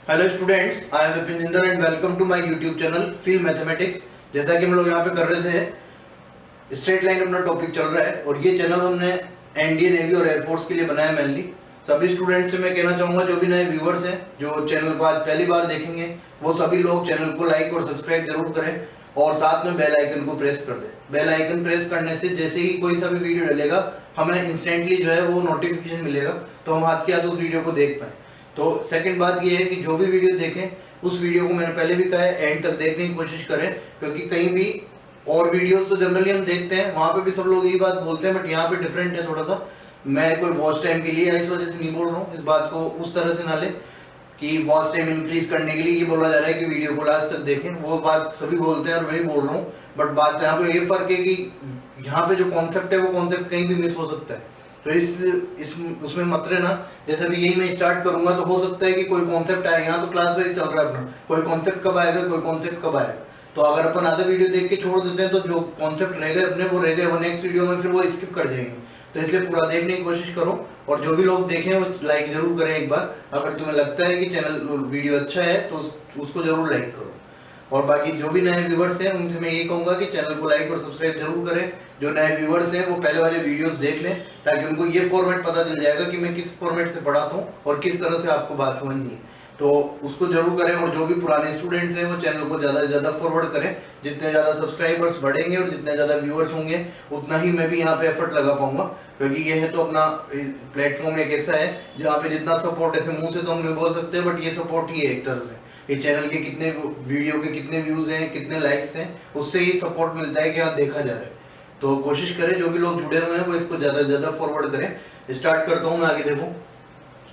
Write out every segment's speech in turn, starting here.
Hello students, I am Vipinder and welcome to my YouTube channel feel mathematics. जैसा कि हम लोग यहाँ पे कर रहे थे, स्ट्रेट लाइन अपना टॉपिक चल रहा है और ये चैनल हमने एनडीए, नेवी और एयरफोर्स के लिए बनाया मेनली। सभी स्टूडेंट्स से मैं कहना चाहूँगा, जो भी नए व्यूवर्स हैं जो चैनल को आज पहली बार देखेंगे, वो सभी लोग चैनल को लाइक और सब्सक्राइब जरूर करें और साथ में बेल आइकन को प्रेस कर दें। बेल आइकन प्रेस करने से जैसे ही कोई सा भी वीडियो डलेगा, हमें इंस्टेंटली जो है वो नोटिफिकेशन मिलेगा, तो हम हाथ के हाथ उस वीडियो को देख पाएँ। तो सेकंड बात ये है कि जो भी वीडियो देखें, उस वीडियो को मैंने पहले भी कहा है एंड तक देखने की कोशिश करें, क्योंकि कहीं भी और वीडियोस तो जनरली हम देखते हैं, वहां पे भी सब लोग यही बात बोलते हैं, बट यहाँ पे डिफरेंट है थोड़ा सा। मैं कोई वॉच टाइम के लिए इस वजह से नहीं बोल रहा हूँ, इस बात को उस तरह से ना ले कि वॉच टाइम इंक्रीज करने के लिए ये बोला जा रहा है कि वीडियो को लास्ट तक देखें। वो बात सभी बोलते हैं और वही बोल रहा हूँ, बट बात यहाँ पे ये फर्क है कि यहाँ पे जो कॉन्सेप्ट है वो कॉन्सेप्ट कहीं भी मिस हो सकता है, तो इस उसमें मत रहना। जैसे भी यही मैं स्टार्ट करूंगा तो हो सकता है कि कोई कॉन्सेप्ट आए, यहाँ तो क्लास वाइज चल रहा है अपना, कोई कॉन्सेप्ट कब आएगा, कोई कॉन्सेप्ट कब आएगा। तो अगर अपन आधा वीडियो देख के छोड़ देते हैं तो जो कॉन्सेप्ट रह गए अपने वो रह गए, वो नेक्स्ट वीडियो में फिर वो स्किप कर जाएंगे। तो इसलिए पूरा देखने की कोशिश करो और जो भी लोग देखें वो लाइक जरूर करें एक बार। अगर तुम्हें लगता है कि चैनल वीडियो अच्छा है तो उसको जरूर लाइक करो। और बाकी जो भी नए व्यूवर्स हैं उनसे मैं ये कहूंगा कि चैनल को लाइक और सब्सक्राइब जरूर करें। जो नए व्यूवर्स हैं वो पहले वाले वीडियोस देख लें, ताकि उनको ये फॉर्मेट पता चल जाएगा कि मैं किस फॉर्मेट से पढ़ाता हूँ और किस तरह से आपको बात समझनी है। तो उसको जरूर करें। और जो भी पुराने स्टूडेंट्स हैं वो चैनल को ज़्यादा से ज़्यादा फॉरवर्ड करें। जितने ज़्यादा सब्सक्राइबर्स बढ़ेंगे और जितने ज़्यादा व्यूअर्स होंगे, उतना ही मैं भी यहाँ पे एफर्ट लगा पाऊंगा, क्योंकि ये है तो अपना प्लेटफॉर्म एक ऐसा है जहाँ पे जितना सपोर्ट, ऐसे मुँह से तो हम नहीं बोल सकते, बट ये सपोर्ट ही है एक तरह से। ये चैनल के कितने वीडियो के कितने व्यूज हैं, कितने लाइक्स हैं, उससे ही सपोर्ट मिलता है कि हाँ देखा जा रहा है। तो कोशिश करें जो भी लोग जुड़े हुए हैं वो इसको ज़्यादा से ज़्यादा फॉरवर्ड करें। स्टार्ट करता हूँ मैं। आगे देखो,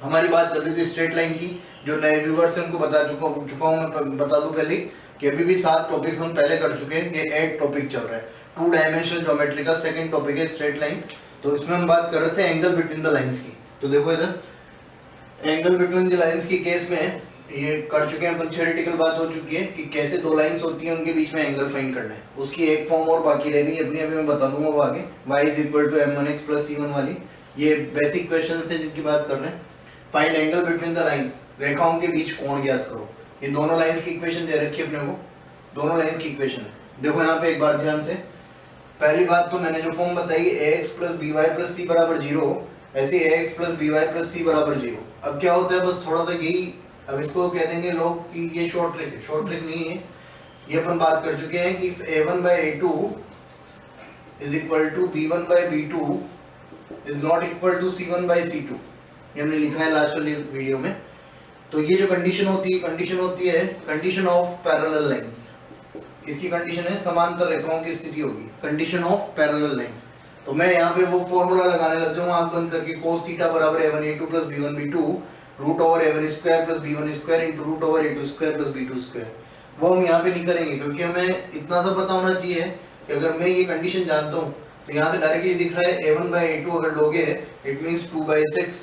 हमारी बात चल रही थी स्ट्रेट लाइन की। जो नए व्यूवर्स हैं उनको बता चुका हूँ मैं, बता दूँ पहले कि अभी भी 7 टॉपिक्स हम पहले कर चुके हैं, ये 8 टॉपिक चल रहा है। 2 डायमेंशनल ज्योमेट्री का सेकंड टॉपिक है स्ट्रेट लाइन। तो इसमें हम बात कर रहे थे एंगल बिटवीन द लाइन्स की। तो देखो इधर एंगल बिटवीन द लाइन्स की केस में ये कर चुके हैं अपन, थ्योरेटिकल बात हो चुकी है कि कैसे दो लाइंस होती हैं उनके बीच में एंगल फाइंड करना है। उसकी एक फॉर्म और बाकी रह गई अपनी, अभी मैं बता दूंगा वो आगे। y = m1x + c1 वाली ये बेसिक क्वेश्चन है जिनकी बात कर रहे हैं। Find angle between the lines, रेखाओं के बीच कोण ज्ञात करो। ये दोनों लाइंस की इक्वेशन दे रखी है अपने को, दोनों लाइंस की इक्वेशन है। देखो यहाँ पे एक बार ध्यान से, पहली बात तो मैंने जो फॉर्म बताई ax + by + c = 0, ऐसे ax + by + c = 0। अब क्या होता है, बस थोड़ा सा यही, अब इसको कह देंगे लोग कि ये शॉर्ट ट्रिक है। शॉर्ट ट्रिक नहीं है, ये अपन बात कर चुके हैं कि a1/a2 = b1/b2 is not equal to c1/c2। ये हमने लिखा है लास्ट वाली वीडियो में। तो ये जो कंडीशन होती है कंडीशन ऑफ पैरेलल लाइंस। किसकी कंडीशन है? समांतर रेखाओं की स्थिति होगी, कंडीशन ऑफ पैरेलल लाइंस। तो मैं यहाँ पे वो फॉर्मूला लगाने लग जाऊँ आंख बंद करके, cos θ = a1a2 + b1b2 √a1² + b1² × √a2² + b2²। वो हम यहाँ पे नहीं करेंगे, क्योंकि हमें इतना सा पता होना चाहिए कि अगर मैं ये कंडीशन जानता हूँ तो यहाँ से डायरेक्टली दिख रहा है a1/a2 अगर लोगे, it means 2/6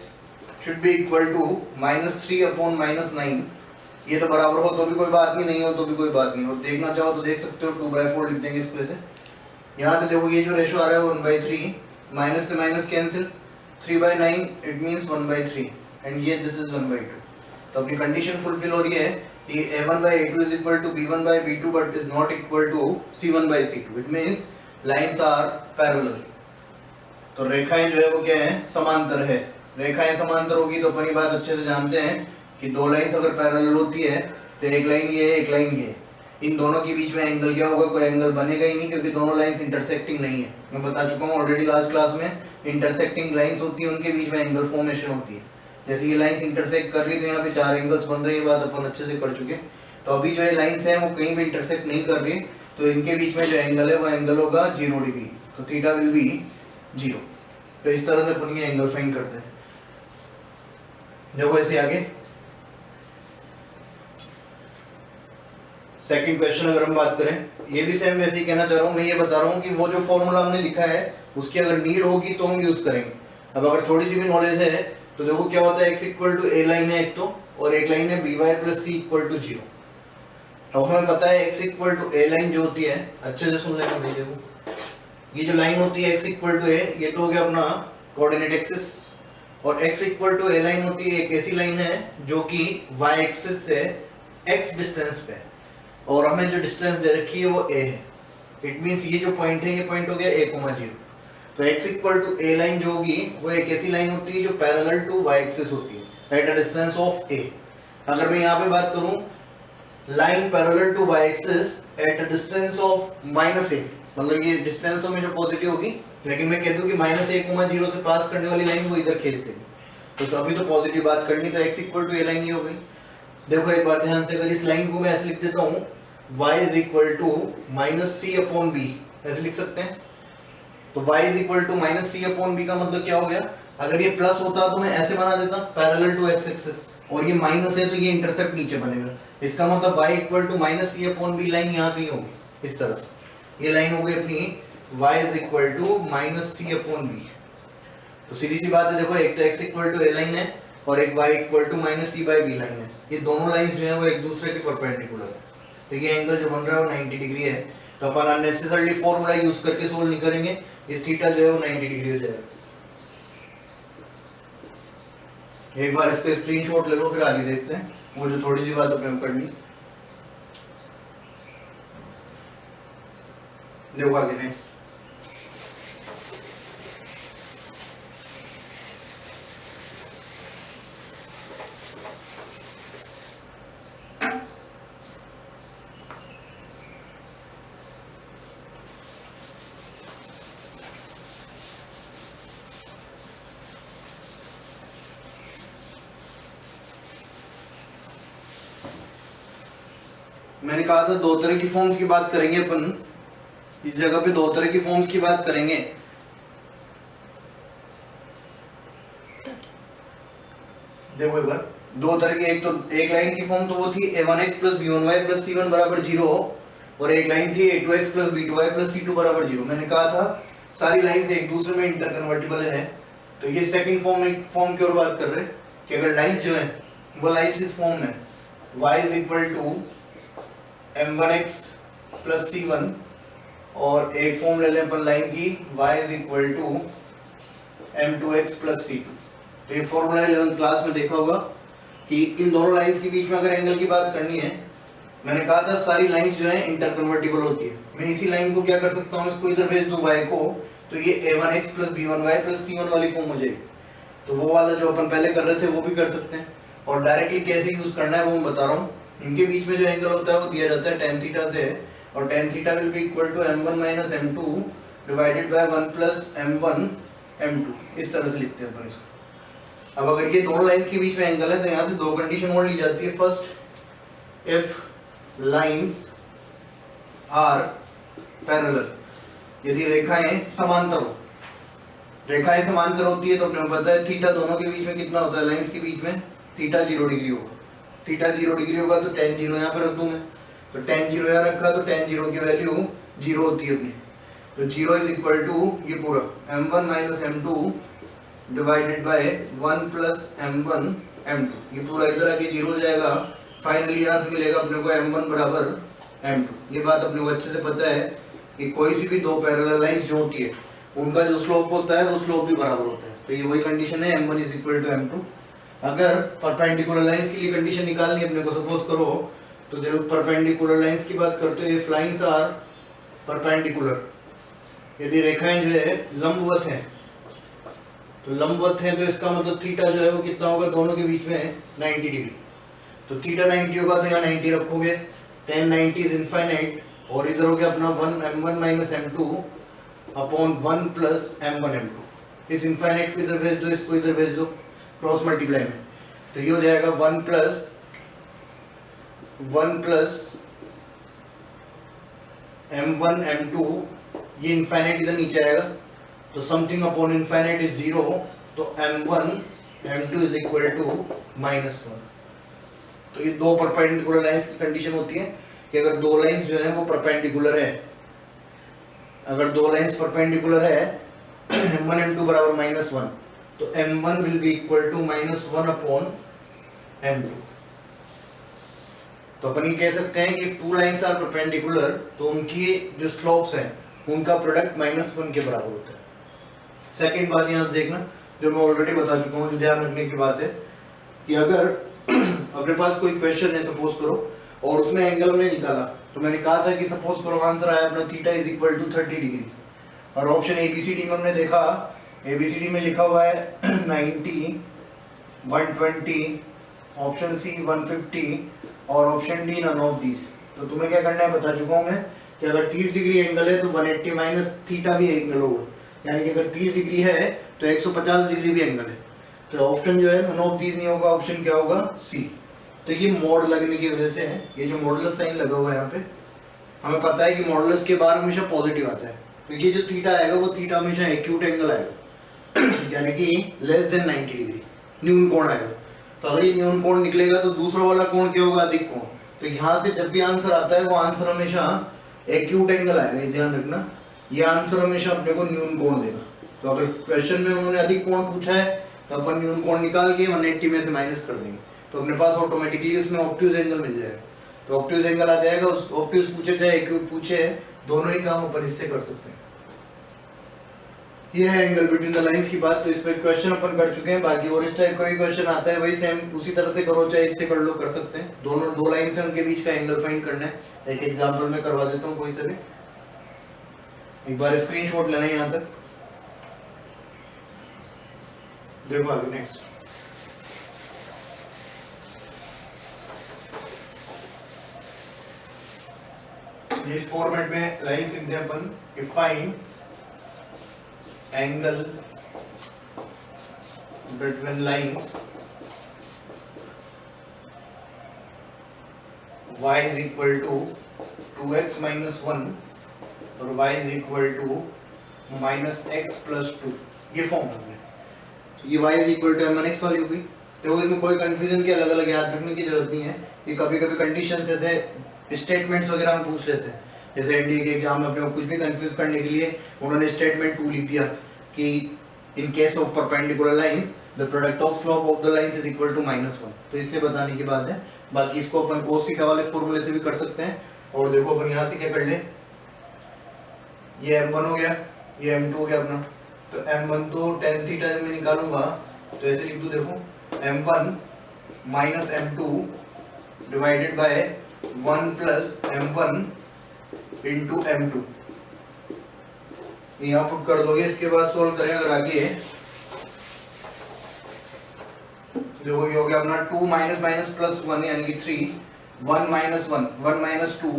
should be equal to -3/-9। ये तो बराबर हो तो भी कोई बात नहीं हो तो भी कोई बात नहीं। और देखना चाहो तो देख सकते हो, 2/4 लिख देंगे इस वजह से। यहाँ से देखो ये जो रेशो आ रहा है वो 1/3, माइनस से minus cancel, 3/9 it means 1/3 and ये दिस इज 1/2। तो अपनी कंडीशन फुलफिल हो रही है कि a1/a2 is equal to b1/b2 but is not equal to c1/c2। It means lines are parallel. तो रेखाएं जो है वो क्या है? समांतर है। रेखाएं समांतर होगी तो अपनी बात अच्छे से जानते हैं कि दो लाइंस अगर पैरेलल होती है तो एक लाइन ये है, एक लाइन ये है। इन दोनों के बीच में एंगल क्या होगा? कोई एंगल बनेगा ही नहीं, क्योंकि दोनों लाइंस इंटरसेक्टिंग नहीं है। मैं बता चुका हूँ ऑलरेडी लास्ट क्लास में, इंटरसेक्टिंग लाइंस होती है उनके बीच में एंगल फॉर्मेशन होती है। जैसे ये लाइंस इंटरसेक्ट कर रही है तो यहाँ पे 4 एंगल्स बन रही है, बात अपन अच्छे से कर चुके। तो अभी जो ये लाइंस हैं वो कहीं भी इंटरसेक्ट नहीं कर रही, तो इनके बीच में जो एंगल है वो एंगल होगा 0 डिग्री। तो थीटा विल बी 0। तो इस तरह से अपन ये एंगल फाइंड करते हैं। देखो ऐसे आगे सेकंड क्वेश्चन अगर हम बात करें, ये भी सेम वैसे ही कहना चाह रहा हूँ। मैं ये बता रहा हूँ कि वो जो फॉर्मूला हमने लिखा है उसकी अगर नीड होगी तो हम यूज करेंगे। अब अगर थोड़ी सी भी नॉलेज है तो देखो क्या होता है, x = a लाइन है एक तो, और एक लाइन है by + c = 0। तो हमें पता है x = a लाइन जो होती है, अच्छे से सुन लेना भाई। देखो ये जो लाइन होती है x = a, ये तो हो गया अपना कोऑर्डिनेट एक्सिस, और x equal to a line होती है, एक ऐसी लाइन है जो कि y एक्सिस से x डिस्टेंस पे है और हमें जो डिस्टेंस दे रखी है वो a है। इट मींस ये जो पॉइंट है ये पॉइंट हो गया a, 0। तो x equal to a line जो होगी वो एक ऐसी लाइन होती है जो पैरेलल टू y एक्सिस होती है at a distance of a। अगर मैं यहाँ पे बात करूँ line parallel to y axis at a distance of -a, मतलब ये डिस्टेंस हमेशा पॉजिटिव होगी, लेकिन मैं कह दूं कि -a, 0 से पास करने वाली लाइन वो इधर खींच देगी, तो अभी तो पॉजिटिव बात करनी, तो x equal to a line ये हो गई। देखो एक बार ध्यान से, अगर इस लाइन को मैं ऐसे लिख देता हूँ y is equal to -c/b, ऐसे लिख सकते हैं। तो y is equal to -c/b का मतलब क्या हो गया, अगर ये प्लस होता तो मैं ऐसे बना देता पैरेलल टू x एक्सिस, और ये माइनस है तो ये इंटरसेप्ट नीचे बनेगा, इसका मतलब y equal to -c/b line यहाँ कहीं होगी इस तरह से। ये लाइन हो गई अपनी y is equal to -c/b। तो सीधी सी बात है, देखो एक तो x equal to a line है और एक y equal to -c/b line है, ये दोनों लाइंस जो है वो एक दूसरे के परपेंडिकुलर है, तो ये एंगल जो बन रहा है वो 90 डिग्री है। तो अपन अननेसेसरली फॉर्मूला यूज करके सोल्व नहीं करेंगे, ये थीटा जो है वो 90 डिग्री हो जाएगा। एक बार इसका स्क्रीनशॉट ले लो, फिर आगे देखते हैं, वो जो थोड़ी सी बात अपने करनी। देखो आगे नेक्स्ट, मैंने कहा था दो तरह की फॉर्म्स की बात करेंगे अपन, इस जगह पे दो तरह की फॉर्म्स की बात करेंगे। देखो एक बार, दो तरह की, एक तो एक लाइन की फॉर्म तो वो थी a1x + b1y + c1 = 0, और एक लाइन थी a2x + b2y + c2 = 0। मैंने कहा था सारी लाइंस एक दूसरे में इंटरकन्वर्टिबल है, तो ये सेकंड फॉर्म की ओर बात कर रहे हैं कि अगर लाइंस जो है वो लाइंस इस फॉर्म में y = m1x + c1, और एक फॉर्म ले लें अपन लाइन की y = m2x + c2। तो ये फॉर्मूला 11th क्लास में देखा होगा कि इन दोनों लाइंस के बीच में अगर एंगल की बात करनी है, मैंने कहा था सारी लाइंस जो है इंटरकन्वर्टिबल होती है। मैं इसी लाइन को क्या कर सकता हूँ, इसको इधर भेज दूं y को, तो ये a1x + b1y + c1 वाली फॉर्म हो जाएगी। तो वो वाला जो अपन पहले कर रहे थे वो भी कर सकते हैं, और डायरेक्टली कैसे यूज करना है वो मैं बता रहा हूँ। इनके बीच में जो एंगल होता है वो दिया जाता है tan थीटा से, और tan theta will be equal to m1 - m2 divided by 1 + m1 m2, इस तरह से लिखते हैं अपन इसको। अब अगर ये दोनों लाइंस के बीच में एंगल है तो यहाँ से दो कंडीशन और ली जाती है। First, if lines are parallel, यदि रेखाएं समांतर हो, रेखाएं समांतर होती है तो अपने पता है थीटा दोनों के बीच में कितना होता है, लाइंस के बीच में थीटा 0 डिग्री होगा। थीटा 0 डिग्री होगा तो tan 0 यहाँ पर रख दूं मैं, तो tan 0 यहाँ रखा तो tan 0 की वैल्यू 0 होती है अपनी, तो 0 इज इक्वल टू ये पूरा m1 - m2 divided by 1 + m1 m2, ये पूरा इधर आके 0 हो जाएगा। फाइनली यहाँ से मिलेगा अपने को m1 = m2। ये बात अपने को अच्छे से पता है कि कोई सी भी दो पैरेलल लाइंस जो होती है उनका जो स्लोप होता है वो स्लोप भी बराबर होता है, तो ये वही कंडीशन है m1 = m2। अगर परपेंडिकुलर लाइंस के लिए कंडीशन निकालनी अपने को, सपोज करो तो देखो परपेंडिकुलर लाइंस की बात करते हैं, इफ लाइंस आर परपेंडिकुलर, यदि रेखाएं जो है लंबवत हैं, तो लंबवत हैं तो इसका मतलब थीटा जो है वो कितना होगा, दोनों के बीच में 90 डिग्री। तो थीटा 90 होगा तो यहाँ 90 रखोगे, tan 90 इज इनफाइनाइट, और इधर हो गया अपना 1 m1 - m2 upon 1 + m1 m2। इस इनफाइनाइट को इधर भेज दो, इसको इधर भेज दो क्रॉस मल्टीप्लाई में, तो ये हो जाएगा 1 + m1 m2, ये इनफाइनाइट इधर नीचे आएगा, तो समथिंग अपॉन इनफाइनाइट इज 0, तो m1 m2 is equal to -1। तो ये दो परपेंडिकुलर लाइंस की कंडीशन होती है कि अगर दो लाइंस जो है वो परपेंडिकुलर है, अगर दो लाइंस परपेंडिकुलर है m1 m2 = -1, तो m1 will be equal to -1 upon m2। तो अपन ये कह सकते हैं कि टू लाइंस आर परपेंडिकुलर, तो उनकी जो स्लोप्स हैं उनका प्रोडक्ट -1 के बराबर होता है। सेकंड बात यहाँ से देखना, जो मैं ऑलरेडी बता चुका हूँ, जो ध्यान रखने की बात है कि अगर अपने पास कोई क्वेश्चन है सपोज करो और उसमें एंगल हमने निकाला, तो मैंने कहा था कि सपोज करो आंसर आया अपना theta is equal to 30 degree, और ऑप्शन एबीसीडी में हमने देखा, एबीसीडी में लिखा हुआ है 90, 120, ऑप्शन सी 150 और option D none of these. तो तुम्हें क्या करना है बता चुका हूँ मैं कि अगर 30 डिग्री एंगल है तो 180 माइनस थीटा भी एंगल होगा, यानी कि अगर 30 डिग्री है तो 150 डिग्री भी एंगल है। तो ऑप्शन जो है नन ऑफ दीज नहीं होगा, ऑप्शन क्या होगा, सी। तो ये मोड लगने की वजह से है, ये जो मॉडुलस साइन लगा हुआ है यहाँ पे, हमें पता है कि मॉडुलस के बाहर हमेशा पॉजिटिव आता है, क्योंकि जो थीटा आएगा वो थीटा हमेशा एक्यूट एंगल आएगा यानी कि लेस देन 90 डिग्री न्यून कोण आएगा। तो अगर ये न्यून कोण निकलेगा तो दूसरा वाला कोण क्या होगा, अधिक कोण। तो यहाँ से जब भी आंसर आता है वो आंसर हमेशा एक्यूट एंगल आएगा, ये ध्यान रखना, ये आंसर हमेशा अपने को न्यून कोण देगा। तो अगर क्वेश्चन में उन्होंने अधिक कोण पूछा है तो अपन न्यून कोण निकाल के 180 में से माइनस कर देंगे, तो अपने पास ऑटोमेटिकली उसमें ऑब्ट्यूज एंगल मिल जाएगा। तो ऑब्ट्यूज एंगल आ जाएगा, उस ऑब्ट्यूज पूछे चाहे एक्यूट पूछे, दोनों ही काम अपन इससे कर सकते हैं। ये है एंगल बिटवीन द लाइंस की बात। तो इस पे क्वेश्चन अपन कर चुके हैं, बाकी और इस टाइप का भी क्वेश्चन आता है वही सेम उसी तरह से करो, चाहे इससे कर लो, कर सकते हैं। दोनों दो लाइन से उनके बीच का एंगल फाइंड करना है। एक एग्जांपल में करवा देता हूँ कोई से भी, एक बार स्क्रीनशॉट लेना है यहाँ तक, देखो आगे नेक्स्ट। इस फॉर्मेट में लाइंस लिखते हैं अपन कि find angle between lines y is equal to 2x minus 1 और y is equal to minus x plus 2, ये फॉर्म है। ये y is equal to m1x वाली होगी। तो इसमें कोई कंफ्यूजन की अलग अलग याद रखने की जरूरत नहीं है। ये कभी कभी कंडीशन ऐसे स्टेटमेंट्स वगैरह हम पूछ लेते हैं, जैसे एनडीए के एग्जाम में अपने कुछ भी कंफ्यूज करने के लिए उन्होंने स्टेटमेंट 2 लिख दिया कि in case of perpendicular lines the product of slope of the lines is equal to -1। तो इससे बताने की बात है। बाकी इसको अपन cos थीटा वाले फॉर्मूले से भी कर सकते हैं। और देखो अपन यहाँ से क्या कर ले, ये m1 हो गया, ये m2 हो गया अपना। तो m1 तो tan थीटा जब मैं निकालूंगा तो ऐसे लिख दूं, देखो m1 minus m2 divided by 1 plus m1 into m2, यहाँ पुट कर दोगे। इसके बाद सोल्व करें अगर आगे, देखो ये हो गया अपना 2 माइनस माइनस प्लस 1 यानी कि 3, 1 माइनस 1, 1 माइनस 2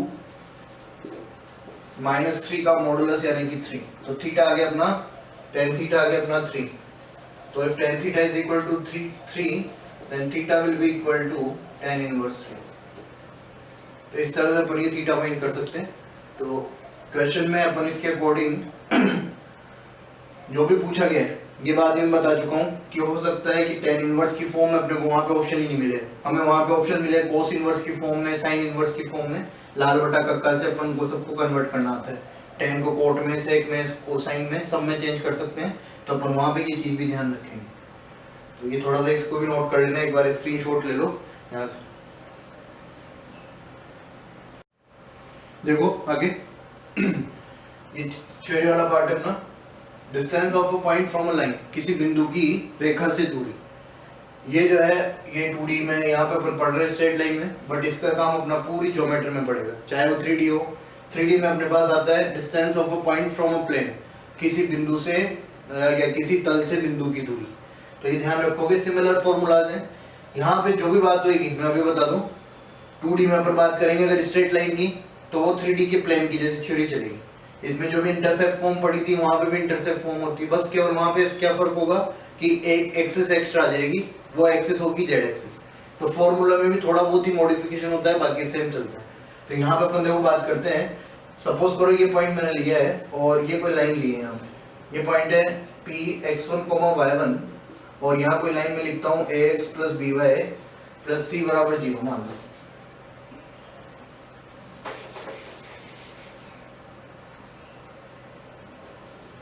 माइनस 3 का मॉडुलस यानी कि 3। तो थीटा आ गया अपना tan थीटा आ गया अपना 3। तो if tan theta is equal to 3 then theta will be equal to tan inverse 3। तो इस तरह से अपन ये थीटा फाइंड कर सकते हैं। तो क्वेश्चन में अपन इसके अकॉर्डिंग जो भी पूछा गया है ये बात मैं बता चुका हूँ कि हो सकता है कि tan इनवर्स की फॉर्म में अपने को वहाँ पे ऑप्शन ही नहीं मिले, हमें वहाँ पे ऑप्शन मिले cos इनवर्स की फॉर्म में, sin इनवर्स की फॉर्म में। लाल बटा कक्का से अपन को सबको कन्वर्ट करना आता है, tan को कोट में, sec में, कोसाइन में, सब में चेंज कर सकते हैं। तो अपन वहाँ पे ये चीज़ भी ध्यान रखेंगे। तो ये थोड़ा सा इसको भी नोट कर लेना, एक बार स्क्रीनशॉट ले लो यहाँ से। देखो आगे ये थ्योरी वाला पार्ट है अपना, distance of a point from a line, किसी बिंदु की रेखा से दूरी। ये जो है ये 2D में यहाँ पे अपन पढ़ रहे हैं स्ट्रेट लाइन में, बट इसका काम अपना पूरी ज्योमेट्री में पड़ेगा, चाहे वो 3D हो। 3D में अपने पास आता है distance of a point from a plane, किसी बिंदु से या किसी तल से बिंदु की दूरी। तो ये ध्यान रखोगे, सिमिलर फॉर्मूलाज हैं। यहाँ पे जो भी बात होगी मैं अभी बता दूं, 2D में अपन बात करेंगे अगर स्ट्रेट लाइन की तो वो 3D के प्लेन की जैसे थ्योरी चलेगी। इसमें जो भी इंटरसेप्ट फॉर्म पड़ी थी वहां पे भी इंटरसेप्ट फॉर्म होती है, बस केवल वहां पे क्या फर्क होगा कि एक एक्सिस एक्स्ट्रा आ जाएगी, वो एक्सिस होगी जेड एक्सिस। तो फॉर्मूला में भी थोड़ा बहुत ही मॉडिफिकेशन होता है, बाकी सेम चलता है। तो यहाँ पे अपन देखो बात करते हैं, सपोज करो ये पॉइंट मैंने लिया है और ये कोई लाइन ली है यहाँ पे, ये पॉइंट है P x1, y1 और यहाँ कोई लाइन में लिखता हूँ ax plus by plus c बराबर 0 मान लो।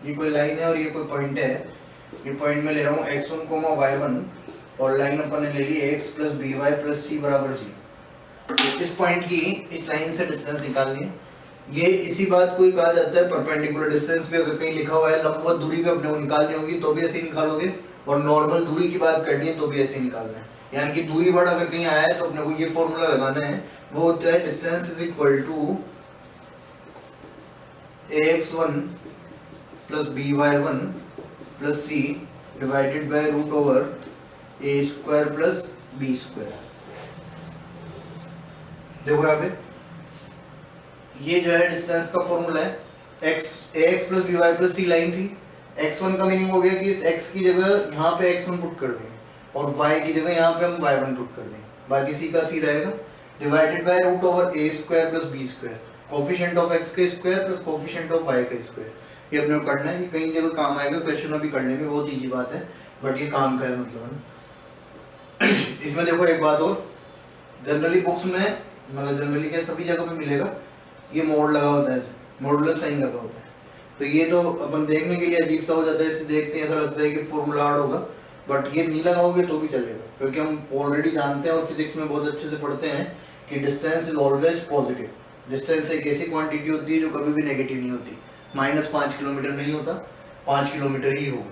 ये कोई लाइन है और ये कोई पॉइंट है, ये पॉइंट में ले रहा हूँ x1, y1 और लाइन अपन ने ले ली ax plus by plus c बराबर 0। इस पॉइंट की इस लाइन से डिस्टेंस निकालनी है। ये इसी बात को ही कहा जाता है परपेंडिकुलर डिस्टेंस पे, अगर कहीं लिखा हुआ है लंबवत दूरी पे अपने को निकालनी होगी तो भी ऐसे निकालोगे, और नॉर्मल दूरी की बात करनी है तो भी ऐसे निकालना है। यानी कि दूरी वर्ड अगर कहीं आया है तो अपने को ये फॉर्मूला लगाना है, वो होता है distance is equal to ax1 plus by1 plus c divided by root over a square plus b square. देखो यहाँ पे ये जो है डिस्टेंस का फॉर्मूला है, ax plus by plus c line थी, x1 का मीनिंग हो गया कि इस x की जगह यहाँ पे x1 पुट कर देंगे और y की जगह यहाँ पे हम y1 पुट कर देंगे, बाकी c का c रहेगा, divided by root over a square plus b square, coefficient of x का square plus coefficient of y का स्क्वायर। ये अपने को करना है, ये कई जगह काम आएगा, क्वेश्चन अभी करने में बहुत ईजी बात है, बट ये काम का है मतलब। इसमें देखो एक बात और, जनरली बुक्स में मतलब जनरली क्या सभी जगह पे मिलेगा, ये मोड लगा होता है, मॉडुलस साइन लगा होता है, तो ये तो अपन देखने के लिए अजीब सा हो जाता है, इससे देखते हैं ऐसा लगता है कि फॉर्मूला हार्ड होगा, बट ये नहीं लगाओगे तो भी चलेगा, क्योंकि हम ऑलरेडी जानते हैं और फिजिक्स में बहुत अच्छे से पढ़ते हैं कि distance is always positive. Distance एक ऐसी क्वांटिटी होती है जो कभी भी नेगेटिव नहीं होती, -5 किलोमीटर नहीं होता, 5 किलोमीटर ही होगा।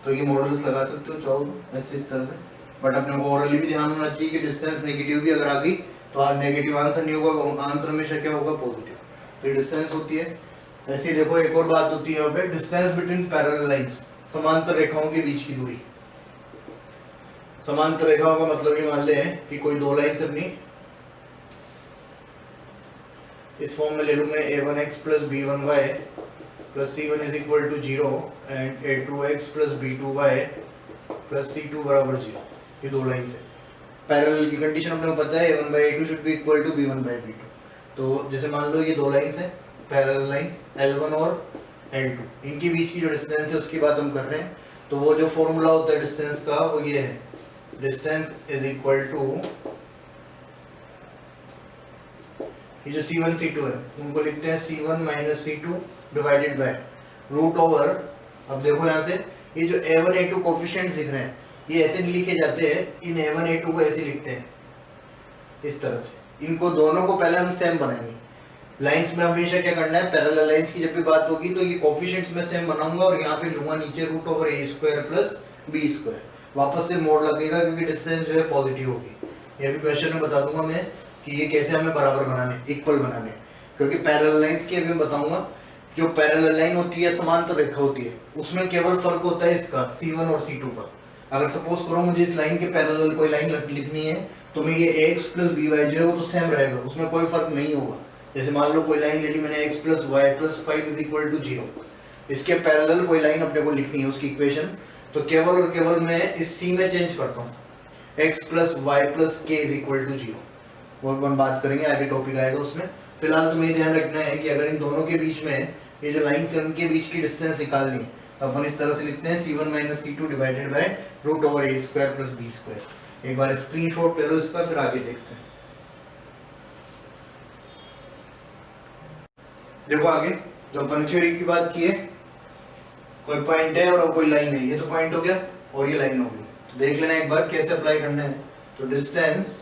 तो ये मॉडल्स लगा सकते हो चाहो तो ऐसे इस तरह से, बट अपने को ओरली भी ध्यान होना चाहिए कि डिस्टेंस नेगेटिव भी अगर आ गई तो आज नेगेटिव आंसर नहीं होगा, आंसर हमेशा क्या होगा, पॉजिटिव। तो ये डिस्टेंस होती है। ऐसे ही देखो एक और बात होती है यहाँ पे, डिस्टेंस बिटवीन पैरेलल लाइंस, समांतर रेखाओं के बीच की दूरी। समांतर रेखाओं का मतलब ये मान ले कि कोई दो लाइंस अपनी इस फॉर्म में ले लूं मैं, a1x plus b1y plus c1 is equal to 0 and a2x plus b2y plus c2 बराबर 0। ये दो लाइंस है, पैरेलल की कंडीशन अपने को पता है, a1 by a2 should be equal to b1 by b2। तो जैसे मान लो ये दो लाइंस है, पैरेलल लाइंस L1 और L2, इनके बीच की जो डिस्टेंस है उसकी बात हम कर रहे हैं। तो वो जो फॉर्मूला होता है डिस्टेंस का वो ये है, डिस्टेंस इज इक्वल टू, ये जो C1 C2 है उनको लिखते हैं C1 minus C2 divided by root over. अब देखो यहाँ से ये जो A1 A2 कोफिशिएंट्स दिख रहे हैं ये ऐसे नहीं लिखे जाते हैं, इन A1 A2 को ऐसे लिखते हैं इस तरह से। इनको दोनों को पहले हम सेम बनाएंगे। लाइंस में हमेशा क्या करना है, पैरेलल लाइंस की जब भी बात होगी तो ये कोफिशिएंट्स में सेम बनाऊंगा और यहाँ पे लूंगा नीचे root over a square plus b square, वापस से मोड लगेगा क्योंकि डिस्टेंस जो है पॉजिटिव होगी। ये भी क्वेश्चन में बता दूंगा मैं कि ये कैसे हमें बराबर बनाने, इक्वल बनाने, क्योंकि पैरेलल लाइंस की अभी मैं बताऊंगा। जो पैरेलल लाइन होती है, समांतर रेखा होती है, उसमें केवल फर्क होता है इसका C1 और C2 का। अगर सपोज करो मुझे इस लाइन के पैरेलल कोई लाइन लिखनी है तो मैं ये ax प्लस by जो है वो तो सेम रहेगा, उसमें कोई फर्क नहीं होगा। जैसे मान लो कोई लाइन ले ली मैंने, x plus y plus 5 is equal to 0, इसके पैरेलल कोई लाइन अपने को लिखनी है उसकी इक्वेशन, तो केवल और केवल मैं इस c में चेंज करता हूँ, x plus y plus k is equal to 0। वो अपन बात करेंगे, आगे टॉपिक आएगा उसमें। फिलहाल तुम्हें ध्यान रखना है कि अगर इन दोनों के बीच में ये जो लाइन है उनके बीच की डिस्टेंस निकालनी है तो अपन इस तरह से लिखते हैं C1 minus C2 divided by root over a square plus b square. एक बार स्क्रीनशॉट ले लो इसका, फिर आगे देखते हैं। देखो आगे जो अपन थ्योरी की बात की है, कोई पॉइंट है और कोई लाइन है, ये तो पॉइंट हो गया और ये लाइन हो गई, तो देख लेना एक बार कैसे अप्लाई करना है। तो डिस्टेंस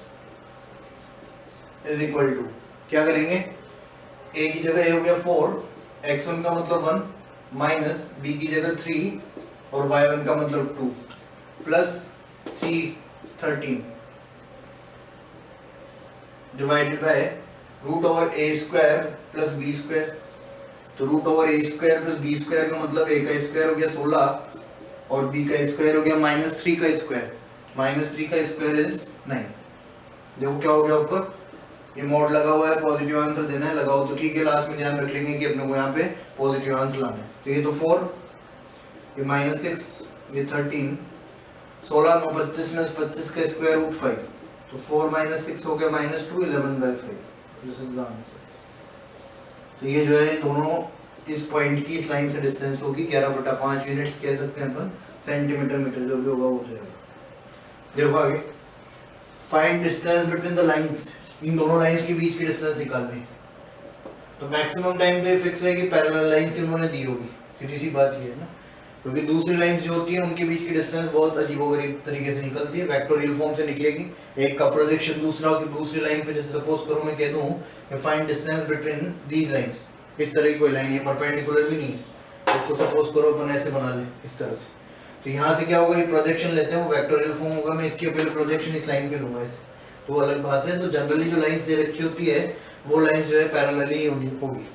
इज इक्वल टू क्या करेंगे, a की जगह a हो गया 4, x1 का मतलब 1 माइनस b की जगह 3 और y1 का मतलब 2 plus c 13 divided by root over a square plus b square. तो root over a square plus b square का मतलब a का स्क्वायर हो गया 16 और b का स्क्वायर हो गया -3 का स्क्वायर, -3 का स्क्वायर इज 9। देखो क्या हो गया ऊपर, ये मोड लगा हुआ है, पॉजिटिव आंसर देना है, लगाओ तो ठीक है, लास्ट में ध्यान रख लेंगे कि अपने को यहाँ पे पॉजिटिव आंसर लाना है। तो ये तो 4, ये -6, ये 13, 16 9 25 में 25 का स्क्वायर रूट 5, तो 4 - 6 हो गया -2, 11/5। This is the answer. तो ये जो है दोनों इस पॉइंट की इस लाइन से डिस्टेंस होगी 11/5 यूनिट्स कह सकते हैं अपन, सेंटीमीटर मीटर जो भी होगा वो हो जाएगा। देखो आगे, find distance between the lines, इन दोनों लाइंस के बीच की डिस्टेंस निकालनी। तो मैक्सिमम टाइम तो ये फिक्स है कि पैरेलल लाइंस उन्होंने दी होगी, सीधी सी बात ये है ना, क्योंकि दूसरी लाइंस जो होती है उनके बीच की डिस्टेंस बहुत अजीबोगरीब तरीके से निकलती है, वेक्टोरियल फॉर्म से निकलेगी, एक का प्रोजेक्शन दूसरा की दूसरी लाइन पे। जैसे सपोज करो मैं कह दूं कि find distance between these lines, इस तरह की कोई लाइन है, परपेंडिकुलर भी नहीं है, इसको सपोज करो अपन ऐसे बना लें इस तरह से, तो यहाँ से क्या होगा, ये प्रोजेक्शन लेते हैं वो वेक्टोरियल फॉर्म होगा, मैं इसकी पहले प्रोजेक्शन इस लाइन पे लूंगा इसे, तो वो अलग बात है। तो जनरली जो लाइंस दे रखी होती है वो लाइंस जो है पैरेलली होगी।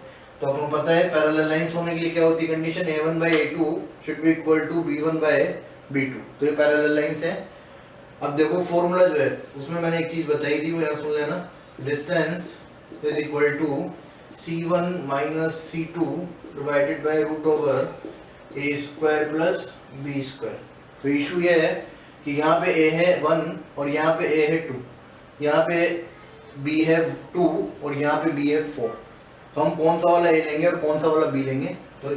तो आपको पता है पैरेलल लाइंस होने के लिए क्या होती है condition, a1 by a2 should be equal to b1 by b2। तो ये पैरेलल लाइंस है। अब देखो फॉर्मूला जो है उसमें मैंने एक चीज बताई थी, वो यहाँ सुन लेना, distance is equal to c1 minus c2 divided by root over a square plus b square. तो इशू ये है कि यहाँ पे a है 1 और यहाँ पे a है 2, यहाँ पे b है 2 और यहाँ पे b है 4। तो हम कौन सा वाला a लेंगे और कौन सा वाला b लेंगे, तो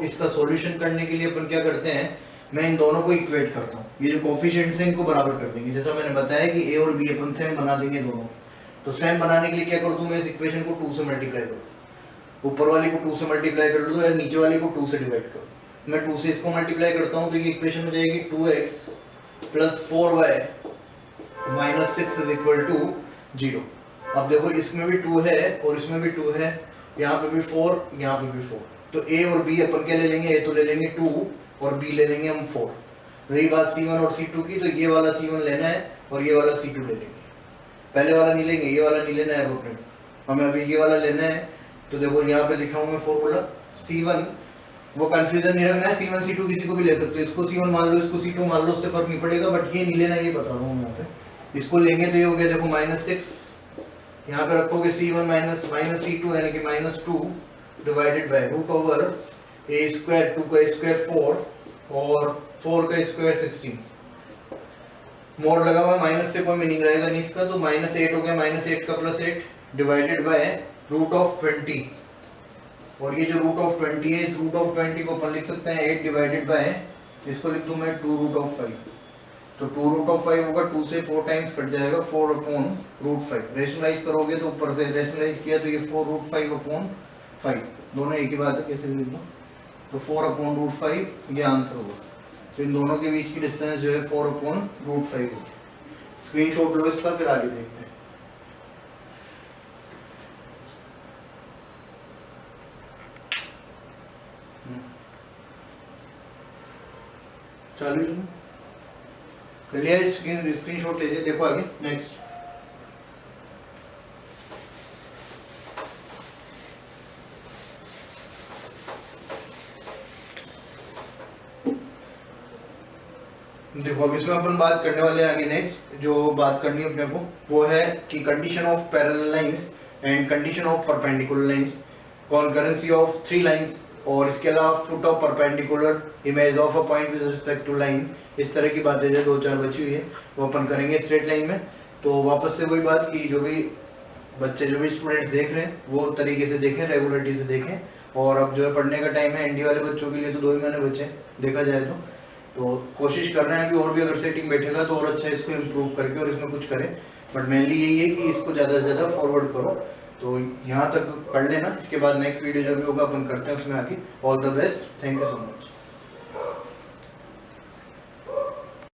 इसका सॉल्यूशन करने के लिए अपन क्या करते हैं, मैं इन दोनों को इक्वेट करता हूँ, ये जो कोफिशिएंट्स हैं इनको बराबर कर देंगे। जैसा मैंने बताया कि a और b अपन सेम बना देंगे दोनों। तो सेम बनाने के लिए क्या कर दूं, मैं इस इक्वेशन को 2 से मल्टीप्लाई कर दूं, ऊपर वाली को 2 से मल्टीप्लाई कर दूं या नीचे वाली को 2 से डिवाइड कर दूं। मैं 2 से इसको मल्टीप्लाई करता हूं तो ये इक्वेशन हो जाएगी 2x plus 4y minus 6 is equal to 0। अब देखो इसमें भी 2 है और इसमें भी 2 है, यहाँ पे भी 4, यहाँ पे भी 4। तो a और b अपन क्या ले लेंगे, a तो ले लेंगे 2 और b ले लेंगे हम 4। रही बात c1 और c2 की, तो ये वाला c1 लेना है और ये वाला c2 ले लेंगे। पहले वाला नहीं लेंगे, ये वाला नहीं लेना है अपने, हमें अभी ये वाला लेना है। तो देखो यहाँ पे लिखा हूँ मैं फॉर्मूला c1, वो कंफ्यूजन नहीं रखना है, c1 c2 किसी को भी ले सकते हो, इसको c1 मान लो इसको c2 मान लो, उससे फर्क नहीं पड़ेगा, बट ये नहीं लेना, ये बता रहा हूँ यहाँ पे। इसको लेंगे तो ये हो गया देखो -6, यहाँ पे रखोगे c1 माइनस c2 यानी कि -2 divided by root over a square 2 का स्क्वायर 4 और 4 का स्क्वायर 16। मोड लगा हुआ माइनस से कोई मीनिंग रहेगा नहीं इसका, तो -8 हो गया, -8 का +8 डिवाइडेड बाय रूट ऑफ 20। और ये जो रूट ऑफ 20 है, इस रूट ऑफ 20 को अपन लिख सकते हैं 8 डिवाइडेड बाय, इसको लिख दूं मैं 2 रूट ऑफ 5। तो 2 रूट ऑफ 5 होगा, 2 से 4 टाइम्स कट जाएगा, 4 अपॉन रूट 5। रेशनलाइज करोगे तो ऊपर से रेशनलाइज किया तो ये 4 रूट 5 अपॉन 5, दोनों एक ही बात है, कैसे भी लिख लो। तो 4 अपॉन रूट 5 ये आंसर होगा। तो इन दोनों के बीच की डिस्टेंस जो है 4 अपॉन रूट 5 होगी। स्क्रीनशॉट लो इसका, फिर आगे देखते हैं। चालू कर लिया, स्क्रीनशॉट लीजिए, देखो आगे नेक्स्ट। देखो अब इसमें अपन बात करने वाले हैं आगे, नेक्स्ट जो बात करनी है अपने को वो है कि condition of parallel lines and condition of perpendicular lines, concurrency of 3 lines, और इसके अलावा foot of perpendicular, image of a point with respect to line. इस तरह की बातें जो 2-4 बची हुई है वो अपन करेंगे स्ट्रेट लाइन में। तो वापस से वही बात की, जो भी बच्चे जो भी स्टूडेंट्स देख रहे हैं वो तरीके से देखें, रेगुलरिटी से देखें। और अब जो है पढ़ने का टाइम है, एनडी वाले बच्चों के लिए तो 2 ही महीने बचे देखा जाए तो कोशिश कर रहे हैं कि और भी अगर सेटिंग बैठेगा तो और अच्छा इसको इम्प्रूव करके और इसमें कुछ करें। बट मेनली यही है कि इसको ज़्यादा से ज़्यादा फॉरवर्ड करो। तो यहाँ तक पढ़ लेना, इसके बाद नेक्स्ट वीडियो जो भी होगा अपन करते हैं उसमें आके। All the best, thank you so much.